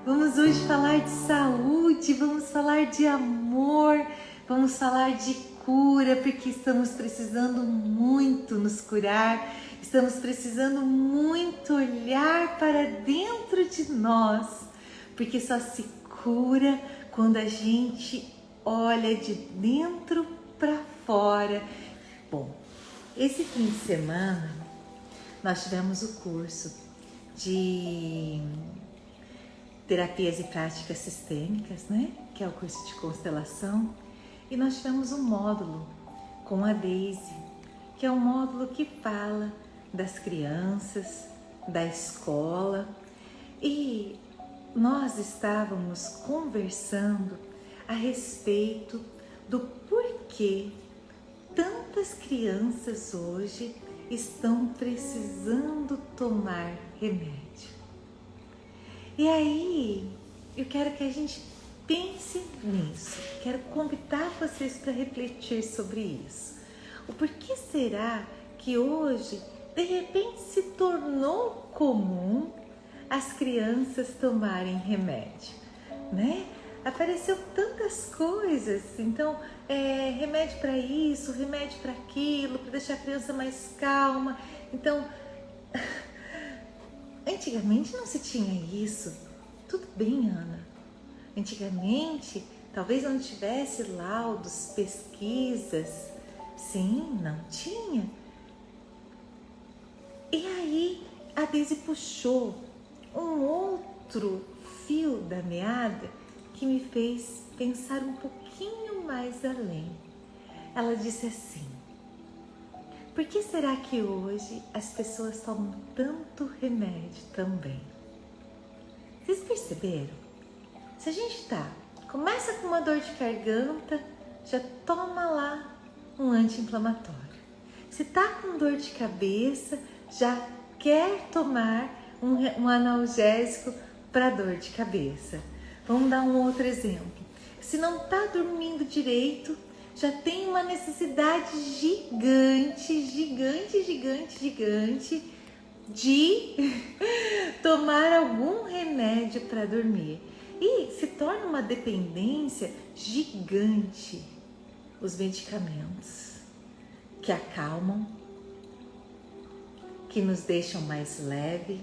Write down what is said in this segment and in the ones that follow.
Vamos hoje falar de saúde, vamos falar de amor, vamos falar de cura, porque estamos precisando muito nos curar, estamos precisando muito olhar para dentro de nós, porque só se cura quando a gente olha de dentro para fora. Bom, esse fim de semana nós tivemos o curso de terapias e práticas sistêmicas, né? Que é o curso de constelação. E nós tivemos um módulo com a Daisy, que é um módulo que fala das crianças, da escola. E nós estávamos conversando a respeito do porquê tantas crianças hoje estão precisando tomar remédio. E aí, eu quero que a gente pense nisso. Quero convidar vocês para refletir sobre isso. O porquê será que hoje, de repente, se tornou comum as crianças tomarem remédio, né? Apareceu tantas coisas, então, remédio para isso, remédio para aquilo, para deixar a criança mais calma. Então, antigamente não se tinha isso. Tudo bem, Ana. Antigamente, talvez não tivesse laudos, pesquisas. Sim, não tinha. E aí, a Daisy puxou um outro fio da meada que me fez pensar um pouquinho mais além. Ela disse assim: por que será que hoje as pessoas tomam tanto remédio também? Vocês perceberam? Se a gente começa com uma dor de garganta, já toma lá um anti-inflamatório. Se tá com dor de cabeça, já quer tomar um analgésico para dor de cabeça. Vamos dar um outro exemplo. Se não tá dormindo direito, já tem uma necessidade gigante de tomar algum remédio para dormir. E se torna uma dependência gigante. Os medicamentos que acalmam, que nos deixam mais leve,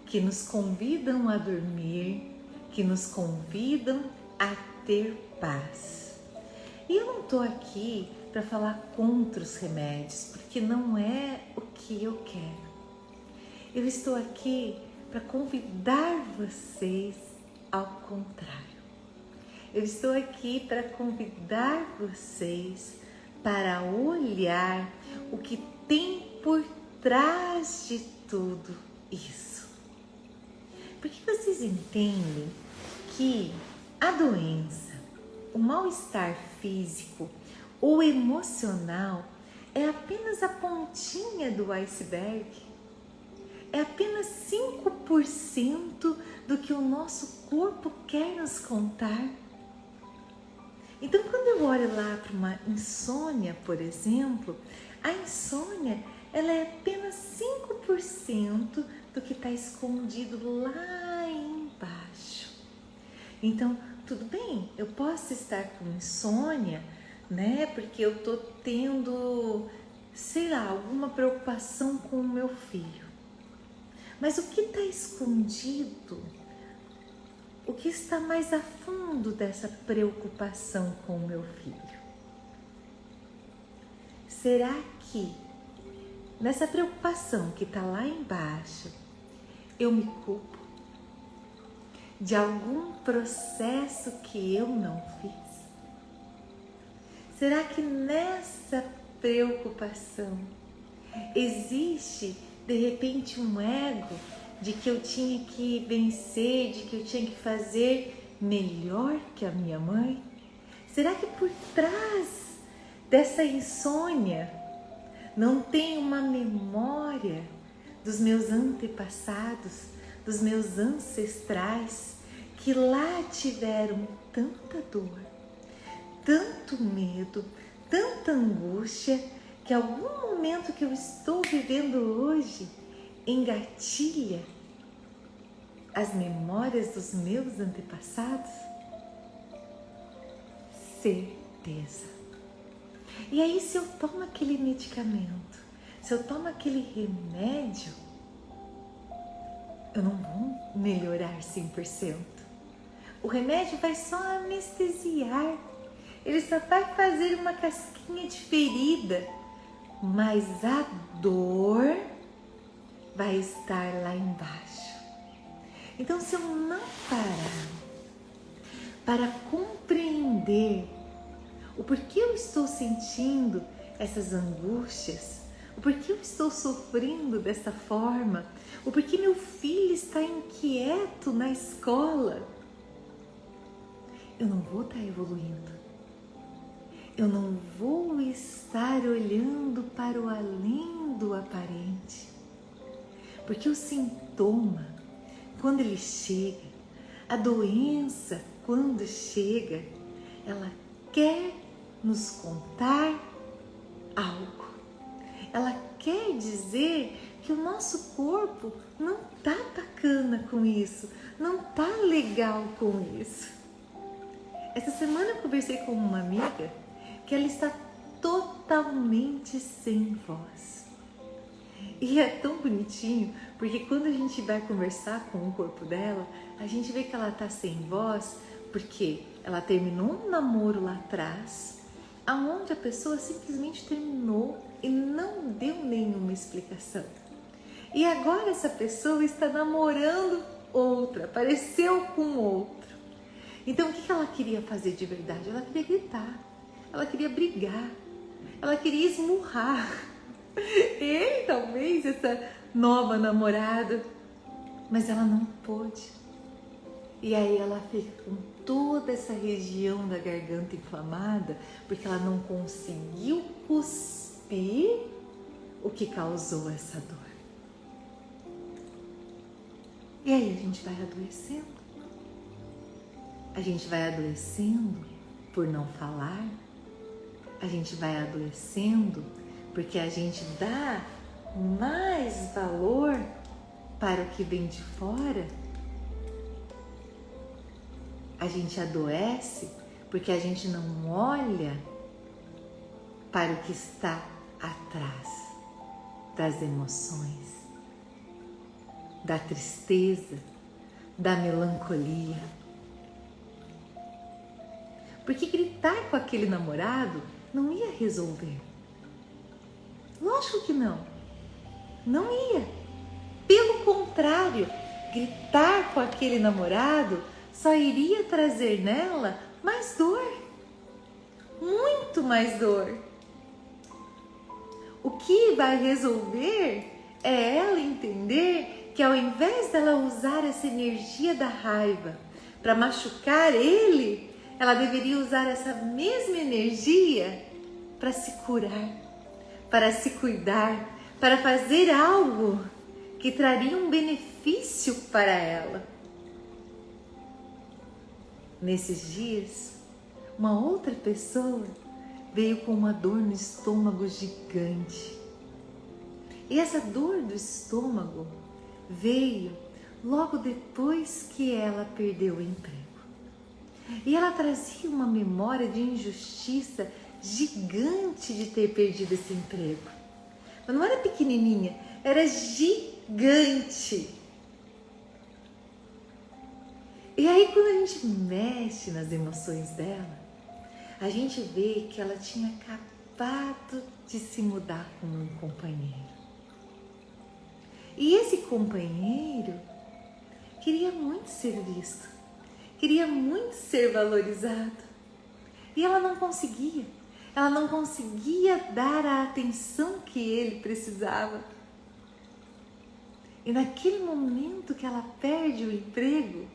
que nos convidam a dormir, que nos convidam a ter paz. E eu não estou aqui para falar contra os remédios, porque não é o que eu quero. Eu estou aqui para convidar vocês ao contrário. Eu estou aqui para convidar vocês para olhar o que tem por trás de tudo isso. Porque vocês entendem que a doença, o mal-estar físico ou emocional é apenas a pontinha do iceberg. É apenas 5% do que o nosso corpo quer nos contar. Então, quando eu olho lá para uma insônia, por exemplo, a insônia ela é apenas 5% do que está escondido lá embaixo. Então, tudo bem, eu posso estar com insônia, né? Porque eu estou tendo, sei lá, alguma preocupação com o meu filho. Mas o que está escondido? O que está mais a fundo dessa preocupação com o meu filho? Será que nessa preocupação que está lá embaixo, eu me culpo de algum processo que eu não fiz? Será que nessa preocupação existe de repente um ego de que eu tinha que vencer, de que eu tinha que fazer melhor que a minha mãe? Será que por trás dessa insônia não tem uma memória dos meus antepassados, dos meus ancestrais, que lá tiveram tanta dor, tanto medo, tanta angústia, que algum momento que eu estou vivendo hoje engatilha as memórias dos meus antepassados? Certeza. E aí, se eu tomo aquele medicamento, se eu tomo aquele remédio, eu não vou melhorar 100%. O remédio vai só anestesiar. Ele só vai fazer uma casquinha de ferida, mas a dor vai estar lá embaixo. Então, se eu não parar para compreender o porquê eu estou sentindo essas angústias, o porquê eu estou sofrendo dessa forma, o porquê meu filho está inquieto na escola, eu não vou estar evoluindo. Eu não vou estar olhando para o além do aparente. Porque o sintoma, quando ele chega, a doença, quando chega, ela quer nos contar algo. Ela quer dizer que o nosso corpo não tá bacana com isso, não tá legal com isso. Essa semana eu conversei com uma amiga que ela está totalmente sem voz. E é tão bonitinho, porque quando a gente vai conversar com o corpo dela, a gente vê que ela está sem voz, porque ela terminou um namoro lá atrás, aonde a pessoa simplesmente terminou e não deu nenhuma explicação. E agora essa pessoa está namorando outra, apareceu com outro. Então o que ela queria fazer de verdade? Ela queria gritar, ela queria brigar, ela queria esmurrar. Ele talvez, essa nova namorada, mas ela não pôde. E aí ela fica com toda essa região da garganta inflamada, porque ela não conseguiu cuspir o que causou essa dor. E aí a gente vai adoecendo. A gente vai adoecendo por não falar. A gente vai adoecendo porque a gente dá mais valor para o que vem de fora. A gente adoece porque a gente não olha para o que está atrás das emoções, da tristeza, da melancolia. Porque gritar com aquele namorado não ia resolver. Lógico que não. Não ia. Pelo contrário, gritar com aquele namorado só iria trazer nela mais dor. Muito mais dor. O que vai resolver é ela entender que ao invés dela usar essa energia da raiva para machucar ele, ela deveria usar essa mesma energia para se curar, para se cuidar, para fazer algo que traria um benefício para ela. Nesses dias, uma outra pessoa veio com uma dor no estômago gigante. E essa dor do estômago veio logo depois que ela perdeu o emprego. E ela trazia uma memória de injustiça gigante de ter perdido esse emprego. Mas não era pequenininha, era gigante. E aí quando a gente mexe nas emoções dela, a gente vê que ela tinha acabado de se mudar com um companheiro. E esse companheiro queria muito ser visto, queria muito ser valorizado. E ela não conseguia dar a atenção que ele precisava. E naquele momento que ela perde o emprego,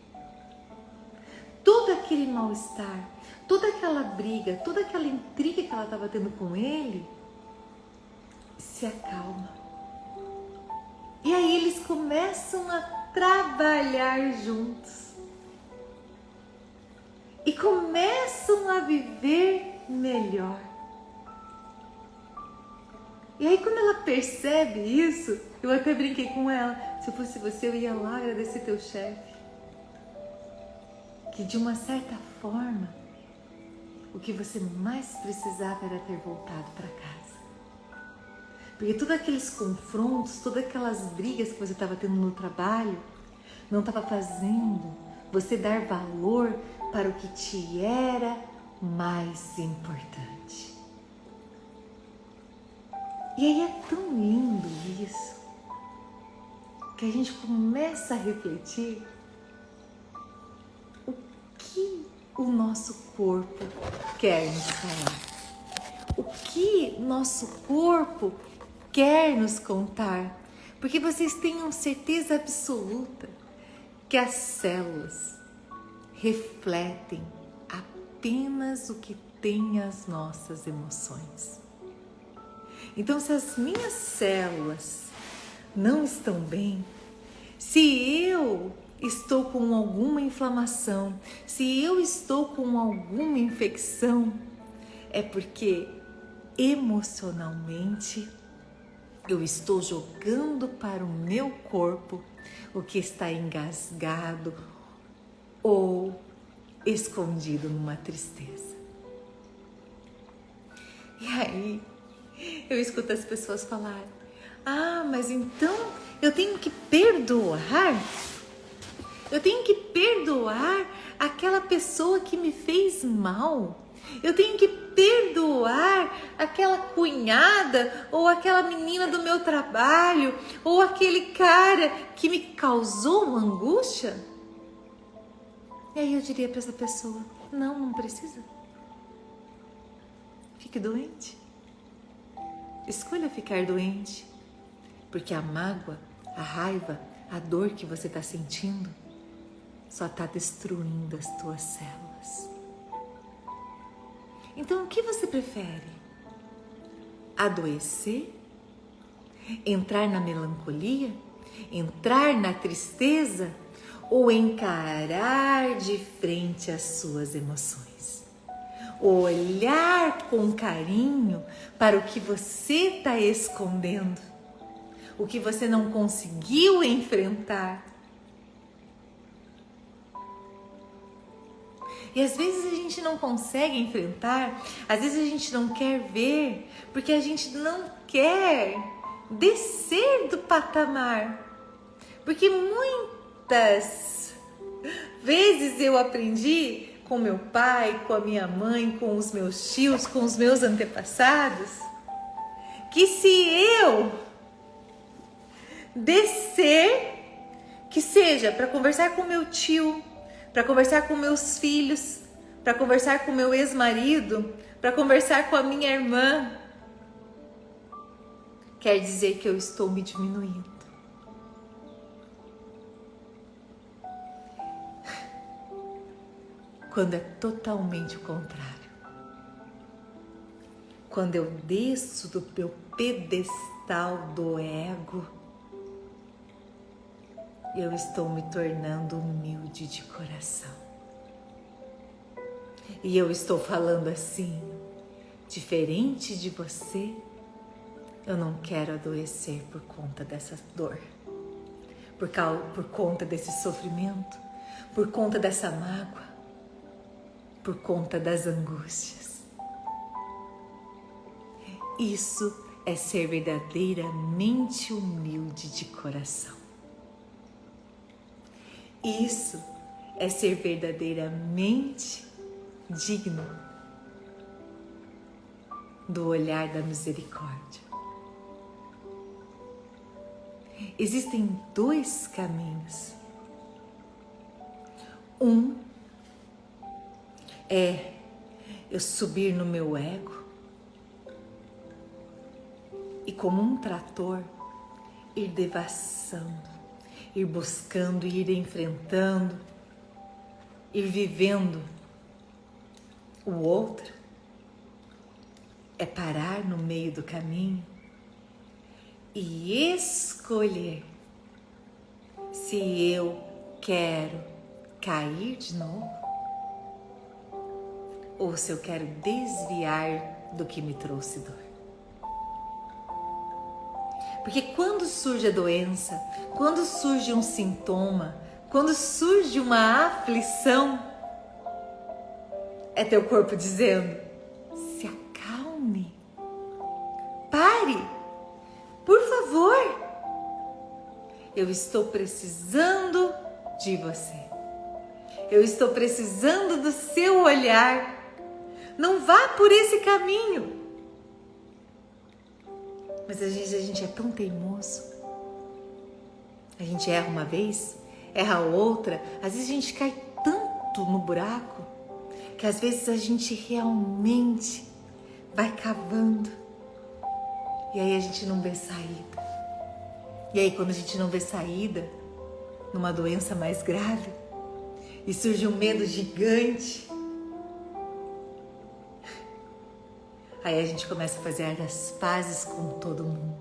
todo aquele mal-estar, toda aquela briga, toda aquela intriga que ela estava tendo com ele, se acalma. E aí eles começam a trabalhar juntos. E começam a viver melhor. E aí quando ela percebe isso, Eu até brinquei com ela. Se eu fosse você, eu ia lá agradecer teu chefe. Que de uma certa forma, o que você mais precisava era ter voltado para casa. Porque todos aqueles confrontos, todas aquelas brigas que você estava tendo no trabalho, não estava fazendo você dar valor para o que te era mais importante. E aí é tão lindo isso, que a gente começa a refletir o que o nosso corpo quer nos falar, o que nosso corpo quer nos contar, porque vocês tenham certeza absoluta que as células refletem apenas o que tem as nossas emoções. Então, se as minhas células não estão bem, se eu estou com alguma inflamação, se eu estou com alguma infecção, é porque emocionalmente eu estou jogando para o meu corpo o que está engasgado ou escondido numa tristeza. E aí eu escuto as pessoas falarem: ah, mas então eu tenho que perdoar? Eu tenho que perdoar aquela pessoa que me fez mal? Eu tenho que perdoar aquela cunhada ou aquela menina do meu trabalho ou aquele cara que me causou angústia? E aí eu diria para essa pessoa: não precisa. Fique doente. Escolha ficar doente, porque a mágoa, a raiva, a dor que você está sentindo só está destruindo as tuas células. Então, o que você prefere? Adoecer? Entrar na melancolia? Entrar na tristeza? Ou encarar de frente as suas emoções? Olhar com carinho para o que você está escondendo, o que você não conseguiu enfrentar. E às vezes a gente não consegue enfrentar, às vezes a gente não quer ver, porque a gente não quer descer do patamar. Porque muitas vezes eu aprendi com meu pai, com a minha mãe, com os meus tios, com os meus antepassados, que se eu descer, que seja para conversar com meu tio, para conversar com meus filhos, para conversar com meu ex-marido, para conversar com a minha irmã, quer dizer que eu estou me diminuindo. Quando é totalmente o contrário. Quando eu desço do meu pedestal do ego, eu estou me tornando humilde de coração. E eu estou falando assim: diferente de você, eu não quero adoecer por conta dessa dor, por conta desse sofrimento, por conta dessa mágoa, por conta das angústias. Isso é ser verdadeiramente humilde de coração. Isso é ser verdadeiramente digno do olhar da misericórdia. Existem dois caminhos. Um é eu subir no meu ego e, como um trator, ir devassando, ir buscando, ir enfrentando, ir vivendo. O outro é parar no meio do caminho e escolher se eu quero cair de novo ou se eu quero desviar do que me trouxe dor. Porque quando surge a doença, quando surge um sintoma, quando surge uma aflição, é teu corpo dizendo: se acalme, pare, por favor, eu estou precisando de você, eu estou precisando do seu olhar, não vá por esse caminho. Mas a gente é tão teimoso, a gente erra uma vez, erra outra, às vezes a gente cai tanto no buraco, que às vezes a gente realmente vai cavando, e aí a gente não vê saída. E aí quando a gente não vê saída, numa doença mais grave, e surge um medo gigante, aí a gente começa a fazer as pazes com todo mundo.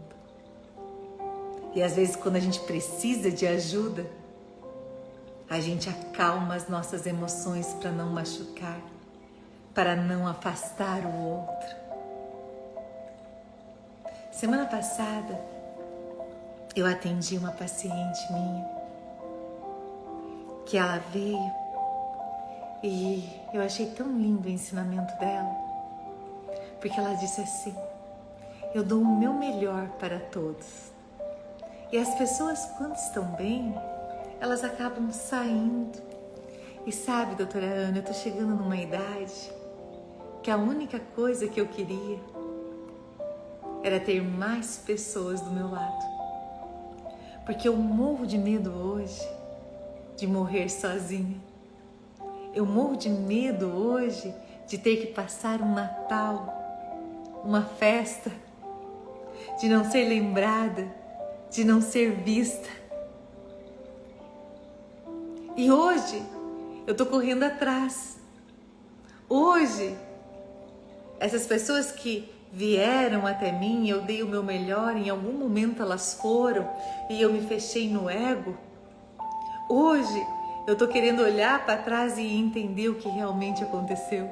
E às vezes quando a gente precisa de ajuda, a gente acalma as nossas emoções para não machucar, para não afastar o outro. Semana passada, eu atendi uma paciente minha, que ela veio e eu achei tão lindo o ensinamento dela, porque ela disse assim: eu dou o meu melhor para todos. E as pessoas, quando estão bem, elas acabam saindo. E sabe, doutora Ana, eu tô chegando numa idade que a única coisa que eu queria era ter mais pessoas do meu lado. Porque eu morro de medo hoje de morrer sozinha. Eu morro de medo hoje de ter que passar um Natal, uma festa, de não ser lembrada, de não ser vista. E hoje eu tô correndo atrás. Hoje, essas pessoas que vieram até mim, eu dei o meu melhor, em algum momento elas foram e eu me fechei no ego. Hoje eu tô querendo olhar para trás e entender o que realmente aconteceu.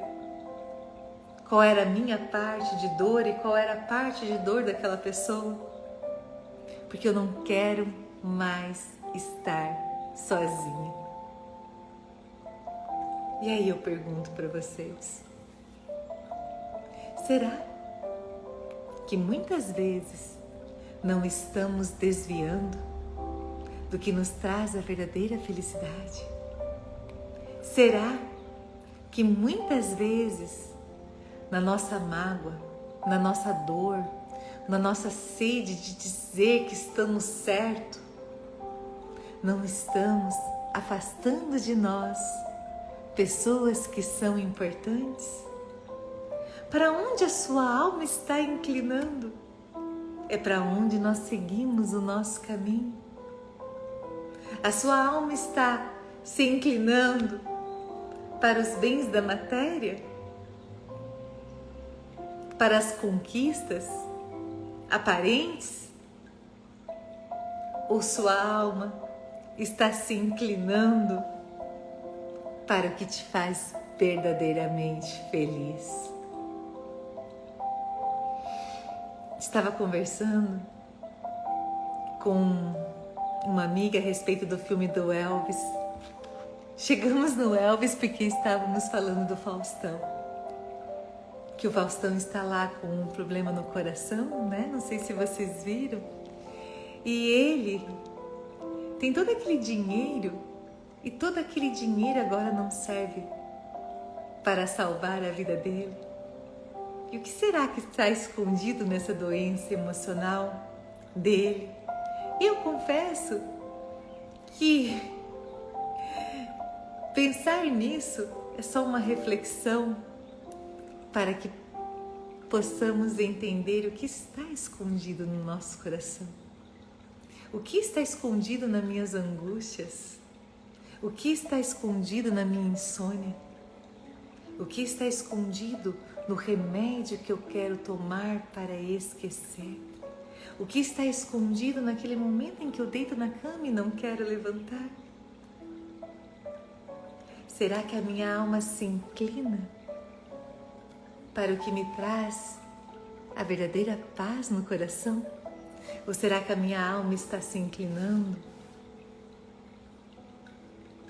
Qual era a minha parte de dor e qual era a parte de dor daquela pessoa. Porque eu não quero mais estar sozinha. E aí eu pergunto para vocês: será que muitas vezes não estamos desviando do que nos traz a verdadeira felicidade? Será que muitas vezes, na nossa mágoa, na nossa dor, na nossa sede de dizer que estamos certo, não estamos afastando de nós pessoas que são importantes? Para onde a sua alma está inclinando? É para onde nós seguimos o nosso caminho. A sua alma está se inclinando para os bens da matéria? Para as conquistas aparentes? Ou sua alma está se inclinando para o que te faz verdadeiramente feliz? Estava conversando com uma amiga a respeito do filme do Elvis. Chegamos no Elvis porque estávamos falando do Faustão. Que o Faustão está lá com um problema no coração, né? Não sei se vocês viram. E ele tem todo aquele dinheiro, e todo aquele dinheiro agora não serve para salvar a vida dele. E o que será que está escondido nessa doença emocional dele? Eu confesso que pensar nisso é só uma reflexão para que possamos entender o que está escondido no nosso coração. O que está escondido nas minhas angústias? O que está escondido na minha insônia? O que está escondido no remédio que eu quero tomar para esquecer? O que está escondido naquele momento em que eu deito na cama e não quero levantar? Será que a minha alma se inclina para o que me traz a verdadeira paz no coração? Ou será que a minha alma está se inclinando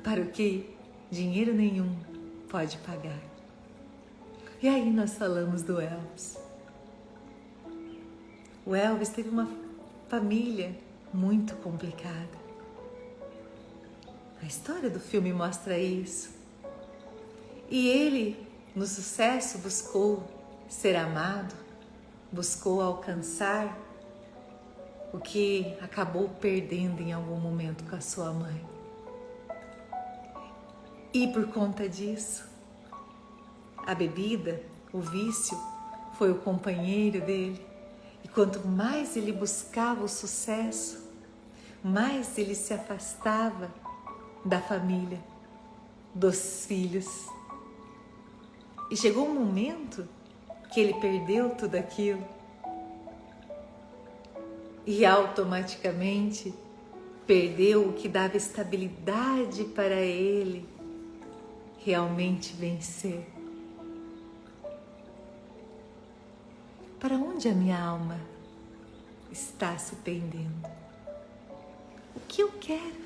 para o que dinheiro nenhum pode pagar? E aí nós falamos do Elvis. O Elvis teve uma família muito complicada. A história do filme mostra isso. E ele, no sucesso, buscou ser amado, buscou alcançar o que acabou perdendo em algum momento com a sua mãe. E por conta disso, a bebida, o vício, foi o companheiro dele. E quanto mais ele buscava o sucesso, mais ele se afastava da família, dos filhos. E chegou um momento que ele perdeu tudo aquilo. E automaticamente perdeu o que dava estabilidade para ele realmente vencer. Para onde a minha alma está se pendendo? O que eu quero?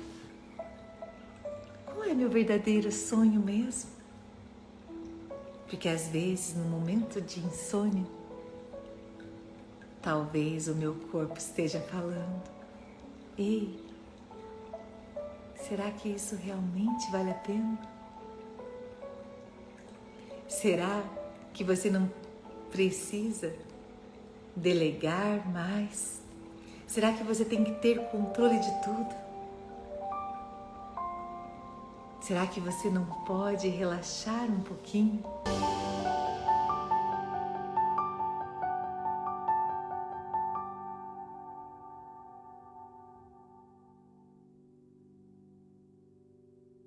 Qual é meu verdadeiro sonho mesmo? Porque às vezes, no momento de insônia, talvez o meu corpo esteja falando: ei, será que isso realmente vale a pena? Será que você não precisa delegar mais? Será que você tem que ter controle de tudo? Será que você não pode relaxar um pouquinho?